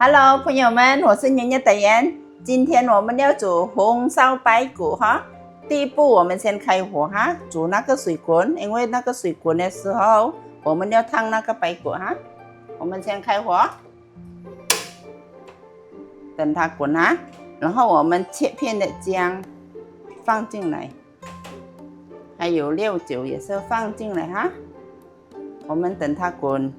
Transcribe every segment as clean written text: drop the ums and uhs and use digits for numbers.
Hello， 朋友们，我是年年导演。今天我们要煮红烧排骨哈。第一步，我们先开火哈，煮那个水滚，因为那个水滚的时候，我们要烫那个排骨哈。我们先开火，等它滚哈，然后我们切片的姜放进来，还有料酒也是放进来哈。我们等它滚。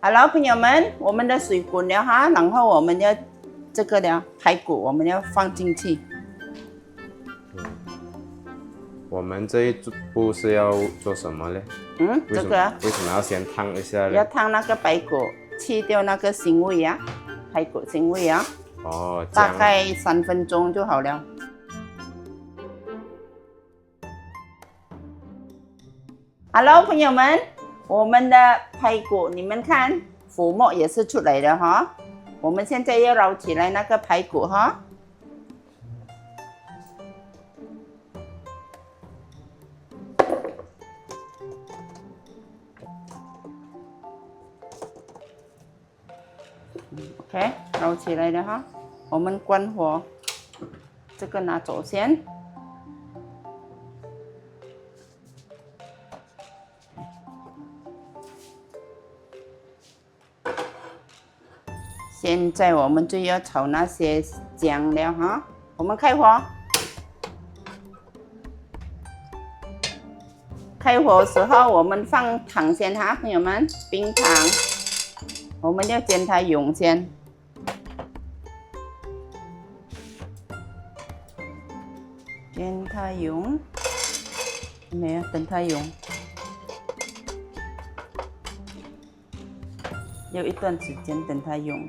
好了，朋友们，我们的水滚了哈，然后我们要这个了排骨，我们要放进去。我们这一步是要做什么呢？这个为什么要先烫一下呢？要烫那个排骨，去掉那个腥味啊，排骨腥味啊。哦，大概3分钟就好了。Hello， 朋友们。我们的排骨，你们看浮沫也是出来的哈。我们现在要捞起来那个排骨哈。OK， 捞起来了哈。我们关火，这个拿走先。现在我们就要炒那些姜了哈，我们开火。开火的时候我们放糖先哈，朋友们，冰糖，我们要煎它溶先。煎它溶，没有，等它溶。要一段时间等它溶。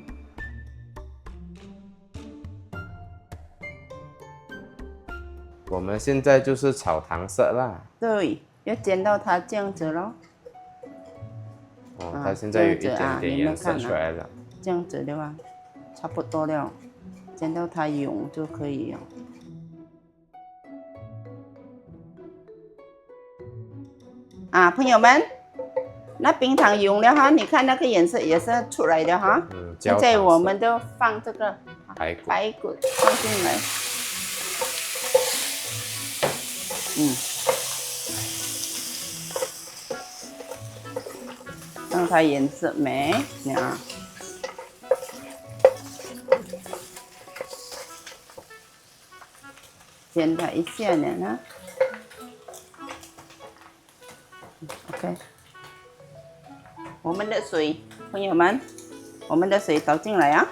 我们现在就是炒糖色啦。对，要煎到它这样子咯。哦，它现在有一点点颜色出来了。这样子的话，差不多了，煎到它溶就可以了。朋友们，那冰糖溶了哈，你看那个颜色也是出来的哈。现在我们都放这个排骨放进来。让它颜色美，你看。煎它一下呢，OK。我们的水，朋友们，我们的水倒进来啊。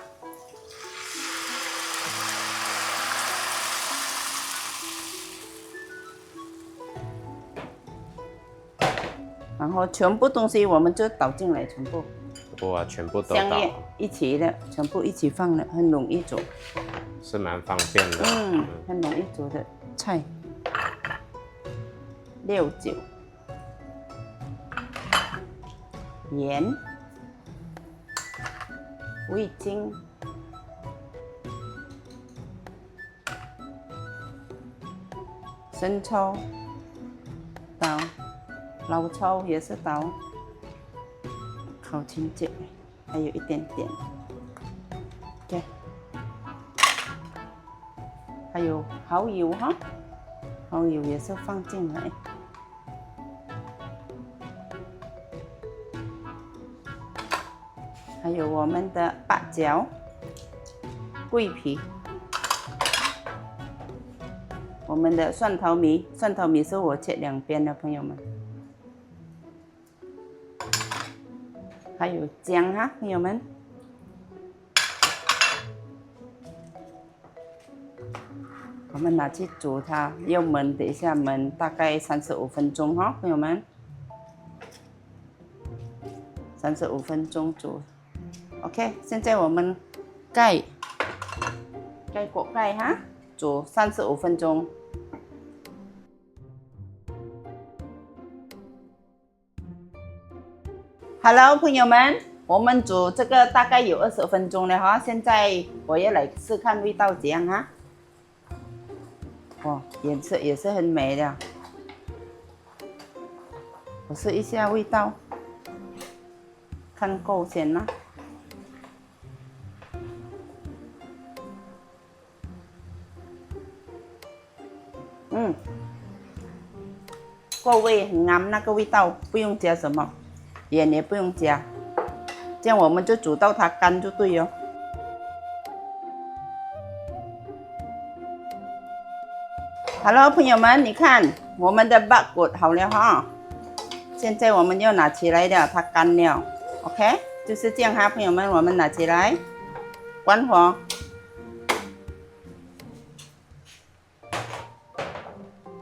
然后全部东西我们就倒进来，全部。哇，全部都倒。香叶一起的，全部一起放了，很容易煮。是蛮方便的。很容易煮的菜。料酒。盐、味精、生抽倒，老抽也是倒，烤青椒还有一点点，OK， 还有蚝油哈，蚝油也是放进来。还有我们的八角、桂皮，我们的蒜头米，蒜头米是我切2边的，朋友们。还有姜哈，朋友们。我们拿去煮它，要焖，等一下焖大概35分钟哈，朋友们。35分钟煮。OK， 现在我们盖锅盖哈，煮35分钟。Hello， 朋友们，我们煮这个大概有20分钟了哈。现在我要来试看味道怎样哈。哇，颜色也是很美的。我试一下味道，看够先啦。够味，很啱那个味道，不用加什么，盐也不用加，这样我们就煮到它干就对哦。Hello， 朋友们，你看我们的巴骨好了哈，现在我们要拿起来了，它干了 ，OK， 就是这样哈，朋友们，我们拿起来，关火。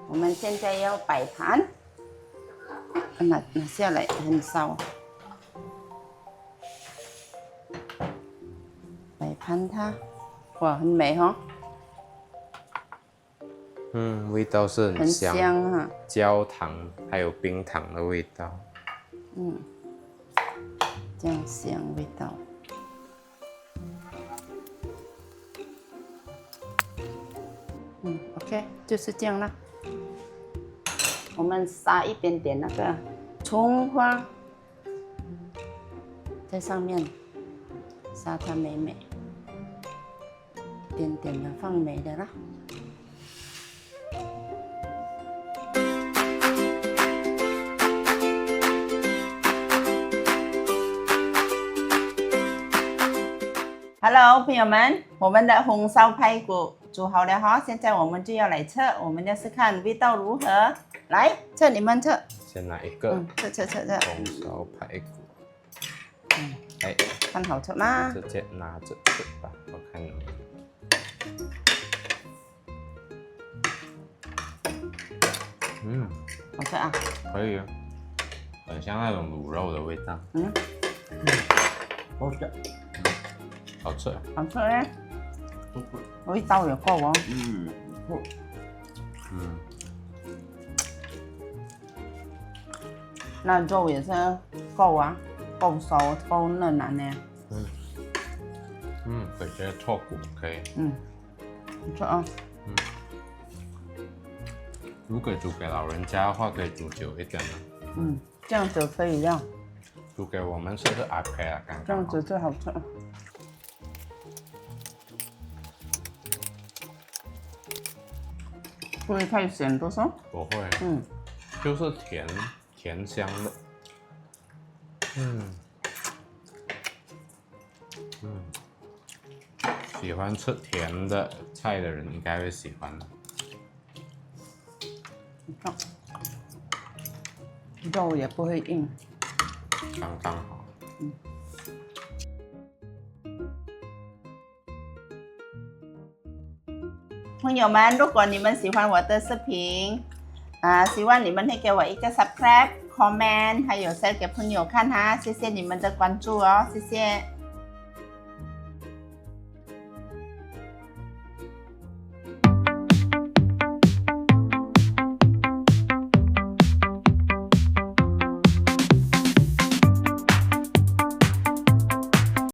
我们现在要摆盘，拿下来很烧，摆盘它，哇，很美哈。味道是很香，很香哈，焦糖还有冰糖的味道。这样香味道。OK， 就是这样啦。我们撒一点点那个葱花在上面，撒它美美，点点的放美的啦。Hello， 朋友们，我们的红烧排骨煮好了哈，现在我们就要来测，我们要是看味道如何。来，测你们测。先拿一个。测。红烧排骨。哎，看好吃吗？直接拿着吃吧，我看你们。好吃啊。可以啊，很像那种卤肉的味道。好吃。好吃。好吃嘞。味道也够哦。那肉也是够啊，够熟够嫩啊呢。可以直接脱骨，可以。不错啊。如果煮给老人家的话，可以煮久一点的。这样子可以让。煮给我们吃是 OK 啊，刚刚。这样子最好吃。不会太咸，不是？不会。就是甜香的。喜欢吃甜的菜的人应该会喜欢的。肉也不会硬，刚刚好。朋友们，如果你们喜欢我的视频，希望你们会给我一个 subscribe、comment， 还有 share 给朋友看哈，谢谢你们的关注哦，谢谢。